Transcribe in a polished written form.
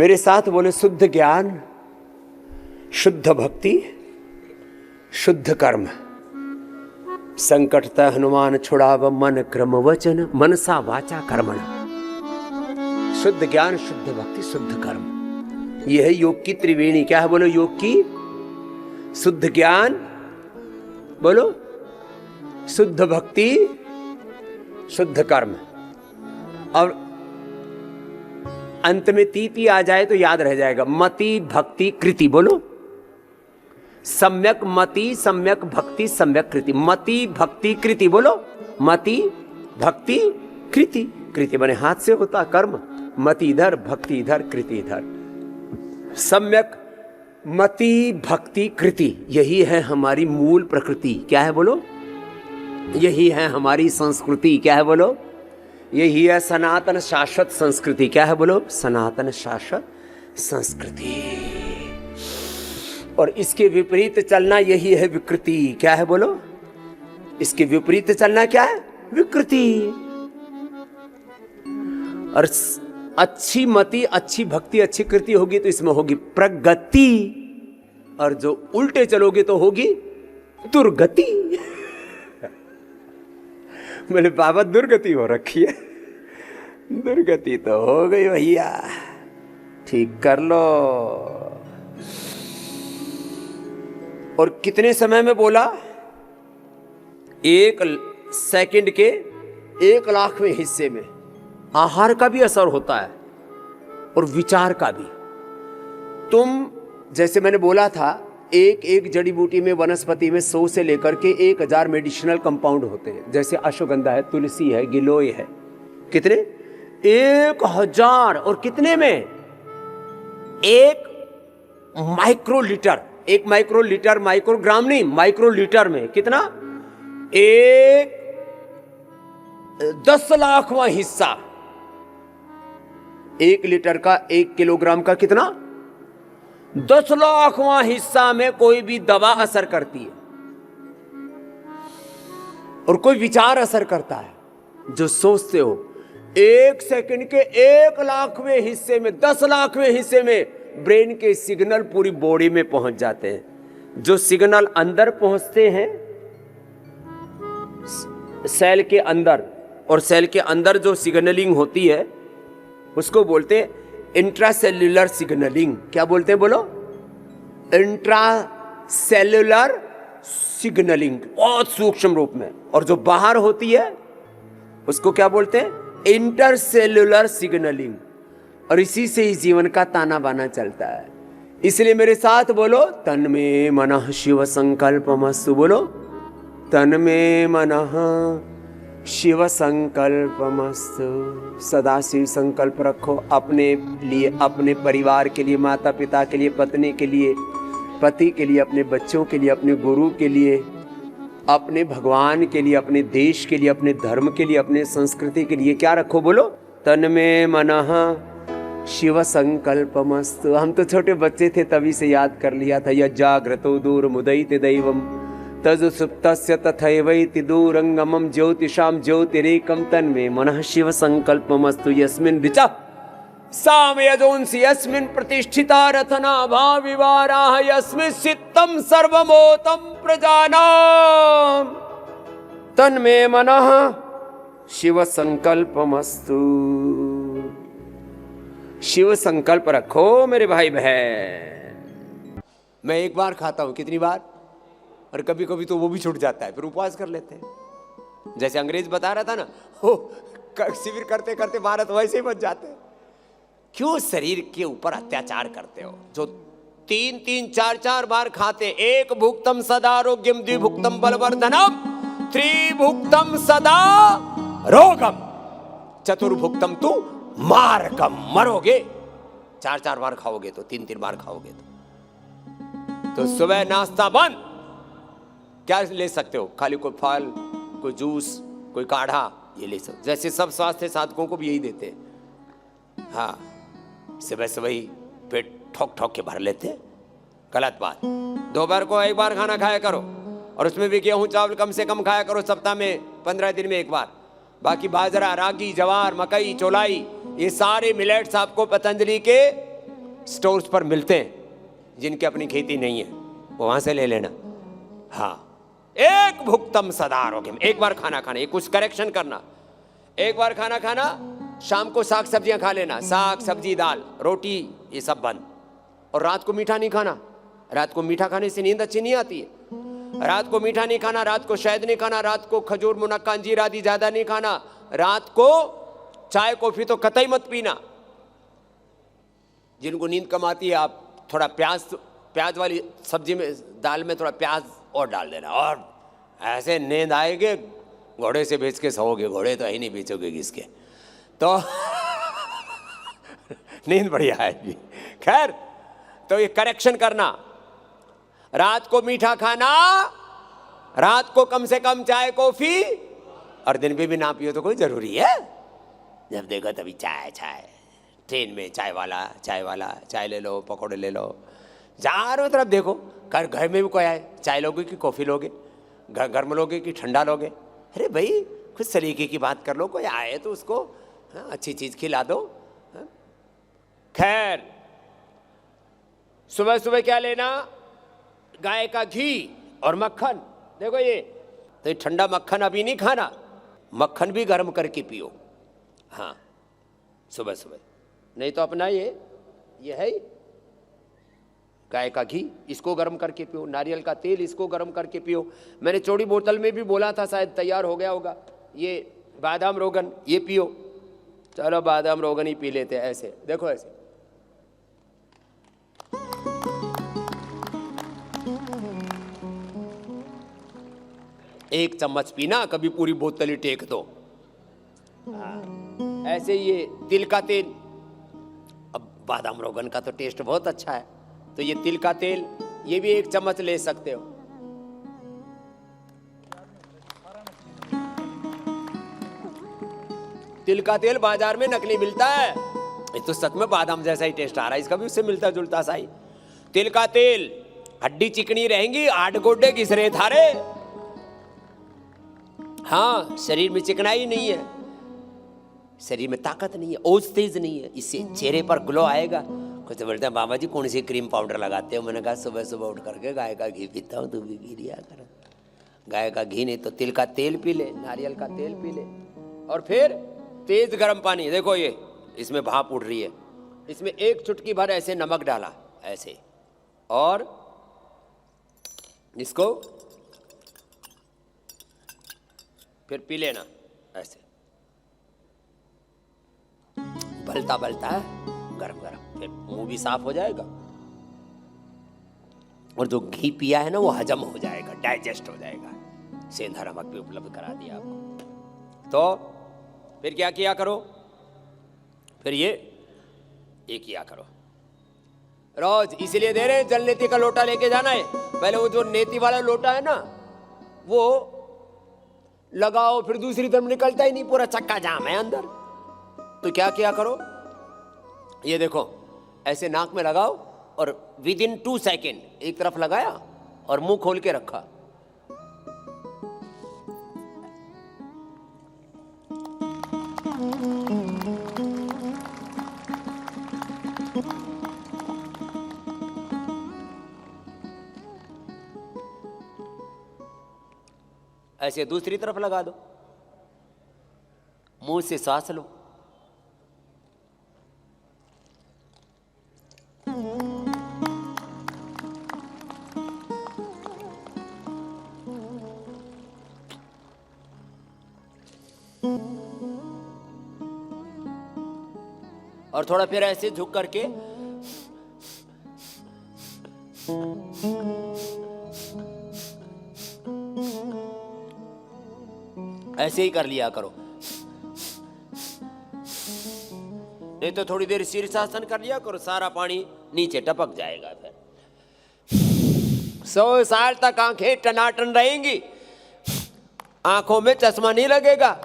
मेरे साथ बोले, शुद्ध ज्ञान, शुद्ध भक्ति, शुद्ध कर्म। संकटता हनुमान छुड़ाव मन क्रम वचन मनसा वाचा कर्मणा। शुद्ध ज्ञान, शुद्ध भक्ति, शुद्ध कर्म, यह है योग की त्रिवेणी। क्या है बोलो? योग की शुद्ध ज्ञान, बोलो शुद्ध भक्ति, शुद्ध कर्म, और अंत में तीती आ जाए तो याद रह जाएगा, मति भक्ति कृति। बोलो सम्यक मति, सम्यक भक्ति, सम्यक कृति। मति भक्ति कृति, बोलो मति भक्ति कृति। कृति बने हाथ से होता कर्म, मति इधर, भक्ति इधर, कृति इधर। सम्यक मति भक्ति कृति, यही है हमारी मूल प्रकृति। क्या है बोलो? यही है हमारी संस्कृति। क्या है बोलो? यही है सनातन शाश्वत संस्कृति। क्या है बोलो? सनातन शाश्वत संस्कृति। और इसके विपरीत चलना यही है विकृति। क्या है बोलो? इसके विपरीत चलना क्या है? विकृति। और अच्छी मति, अच्छी भक्ति, अच्छी कृति होगी तो इसमें होगी प्रगति, और जो उल्टे चलोगे तो होगी दुर्गति। बोले बाबा दुर्गति हो रखी है। दुर्गति तो हो गई भैया, ठीक कर लो। और कितने समय में बोला? 1 सेकंड के 1 लाखवें हिस्से में। आहार का भी असर होता है और विचार का भी। तुम जैसे मैंने बोला था, एक जड़ी बूटी में, वनस्पति में 100 से लेकर के 1000 मेडिसिनल कंपाउंड होते हैं। जैसे अश्वगंधा है, तुलसी है, गिलोय है। कितने? 1000। और कितने में? 1 माइक्रोलीटर। 1 माइक्रोलीटर, माइक्रोग्राम नहीं, माइक्रोलीटर में कितना? 10 लाखवां हिस्सा। 1 लीटर का, 1 किलोग्राम का कितना? 10 लाखवां हिस्सा में कोई भी दवा असर करती है, और कोई विचार असर करता है। जो सोचते हो 1 सेकंड के 1 लाखवें हिस्से में, 10 लाखवें हिस्से में ब्रेन के सिग्नल पूरी बॉडी में पहुंच जाते हैं। जो सिग्नल अंदर पहुंचते हैं सेल के अंदर, और सेल के अंदर जो सिग्नलिंग होती है उसको बोलते हैं इंट्रासेल्युलर सिग्नलिंग। क्या बोलते हैं बोलो? इंट्रासेल्युलर सिग्नलिंग, बहुत सूक्ष्म रूप में। और जो बाहर होती है उसको क्या बोलते हैं? Intercellular signalling. और इसी से ही जीवन का ताना बाना चलता है। इसलिए मेरे साथ बोलो, तन में मनः शिव संकल्पमस्तु। बोलो तन में मनः शिव संकल्पमस्तु। सदा शिव संकल्प रखो अपने लिए, अपने परिवार के लिए, माता पिता के लिए, पत्नी के लिए, पति के लिए, अपने बच्चों के लिए, अपने गुरु के लिए, अपने भगवान के लिए, अपने देश के लिए, अपने धर्म के लिए, अपने संस्कृति के लिए। क्या रखो बोलो? तन में मनः शिव संकल्पमस्तु। हम तो छोटे बच्चे थे तभी से याद कर लिया था। यज्जाग्रतो दूर मुदयिते दैवम तज सुप्तस्य तथैवैति दूरंगमम ज्योतिषाम ज्योतिरेकम तन्मे मनः शिव संकल्पमस्तु। यस्मिन् ऋचा सामयजोंसि यस्मिन् प्रतिष्ठिता रथना भाविवाराः यस्मिन् चित्तम सर्वमोतम प्रजानाम तन्मे मनः शिव संकल्पमस्तु। शिव संकल्प रखो मेरे भाई बहन। मैं एक बार खाता हूं, कितनी बार? और कभी कभी तो वो भी छूट जाता है, फिर उपवास कर लेते हैं। जैसे अंग्रेज बता रहा था ना, हो शिविर करते करते भारत वैसे ही बच जाते हैं। क्यों शरीर के ऊपर अत्याचार करते हो? जो 3-3, 4-4 बार खाते, 1 भुक्तम सदा आरोग्यम, 2 भुक्तम बलवर्धनम, 3 भुक्तम सदा रोगम, 4 भुक्तम तू मारकम। मरोगे 4-4 बार खाओगे तो, 3-3 बार खाओगे तो सुबह नाश्ता बंद। क्या ले सकते हो? खाली कोई फल, कोई जूस, कोई काढ़ा, ये ले सकते। जैसे सब स्वास्थ्य साधकों को भी यही देते हैं। हाँ, सुबह सुबह ही पेट ठोक ठोक के भर लेते हैं, गलत बात। दोपहर को 1 बार खाना खाया करो, और उसमें भी गेहूं चावल कम से कम खाया करो सप्ताह में 15 दिन में 1 बार। बाकी बाजरा, रागी, जवार, मकई, चौलाई, ये सारे मिलेट्स आपको पतंजलि के स्टोर्स पर मिलते हैं, जिनकी अपनी खेती नहीं है वहां से ले लेना। हाँ, एक भुक्तम सदा आरोग्यम, एक बार खाना खाना, एक कुछ करेक्शन करना, एक बार खाना खाना, शाम को साग सब्जियां खा लेना, साग सब्जी दाल रोटी ये सब बंद। और रात को मीठा नहीं खाना, रात को मीठा खाने से नींद अच्छी नहीं आती है। रात को मीठा नहीं खाना, रात को शहद नहीं खाना, रात को खजूर मुनक्का अंजीर आदि ज्यादा नहीं खाना, रात को चाय कॉफी तो कतई मत पीना। जिनको नींद कम आती है आप थोड़ा प्याज वाली सब्जी में दाल में थोड़ा प्याज और डाल देना, और ऐसे नींद आएगी घोड़े से बेच के सोओगे। घोड़े तो है ही नहीं, बेचोगे किसके, तो नींद बढ़िया आएगी। खैर, तो ये करेक्शन करना, रात को मीठा खाना, रात को कम से कम चाय कॉफी, और दिन में भी ना पियो तो कोई जरूरी है। जब देखो तभी चाय चाय, ट्रेन में चाय वाला चाय ले लो, पकौड़े ले लो, चारों तरफ देखो। घर में भी कोई आए, चाय लोगे कि कॉफी लोगे, गर्म लोगे कि ठंडा लोगे? अरे भाई कुछ सलीके की बात कर लो, कोई आए तो उसको अच्छी चीज खिला दो। खैर, सुबह सुबह क्या लेना? गाय का घी और मक्खन। देखो ये तो ठंडा मक्खन अभी नहीं खाना, मक्खन भी गर्म करके पियो। हाँ, सुबह सुबह, नहीं तो अपना ये है गाय का घी, इसको गर्म करके पियो। नारियल का तेल, इसको गर्म करके पियो। मैंने चौड़ी बोतल में भी बोला था, शायद तैयार हो गया होगा। ये बादाम रोगन, ये पियो। चलो बादाम रोगन ही पी लेते हैं। ऐसे देखो, ऐसे एक चम्मच पीना, कभी पूरी बोतल ही टेक दो। ऐसे ये तिल का तेल, अब बादाम रोगन का तो टेस्ट बहुत अच्छा है, तो ये तिल का तेल, ये भी एक चम्मच ले सकते हो। तिल का तेल बाजार में नकली मिलता है, ये तो सच में बादाम जैसा ही टेस्ट आ रहा है, इसका भी उससे मिलता जुलता सा ही। तिल का तेल, हड्डी चिकनी रहेंगी, 8 गोड्डे घिस रहे थारे। हाँ, शरीर में चिकनाई नहीं है, शरीर में ताकत नहीं है, ओज तेज नहीं है, इससे चेहरे पर ग्लो आएगा। कुछ बोलते हैं बाबा जी कौन सी क्रीम पाउडर लगाते हो? मैंने कहा सुबह सुबह उठ करके गाय का घी पीता हूँ, तू भी पी लिया कर। गाय का घी नहीं तो तिल का तेल पी ले, नारियल का तेल पी ले, और फिर तेज गर्म पानी। देखो ये इसमें भाप उड़ रही है, इसमें एक चुटकी भर ऐसे नमक डाला ऐसे, और इसको फिर पी लेना ऐसे, बलता बलता है, गरम गरम, फिर मुंह भी साफ हो जाएगा, और जो घी पिया है ना वो हजम हो जाएगा, डाइजेस्ट हो जाएगा। सेंधा नमक भी उपलब्ध करा दिया आपको। तो फिर क्या किया करो? फिर ये किया करो रोज, इसलिए दे रहे हैं जल नेति का लोटा लेके जाना है। पहले वो जो नेति वाला लोटा है ना, वो लगाओ, फिर दूसरी तरफ निकलता ही नहीं, पूरा चक्का जाम है अंदर। तो क्या किया करो? ये देखो, ऐसे नाक में लगाओ, और विदिन 2 सेकेंड एक तरफ लगाया और मुंह खोल के रखा। ऐसे दूसरी तरफ लगा दो, मुंह से सांस लो। और थोड़ा फिर ऐसे झुक करके ऐसे ही कर लिया करो। नहीं तो थोड़ी देर शीर्षासन कर लिया करो, सारा पानी नीचे टपक जाएगा। फिर 100 साल तक आंखें टनाटन रहेंगी, आंखों में चश्मा नहीं लगेगा।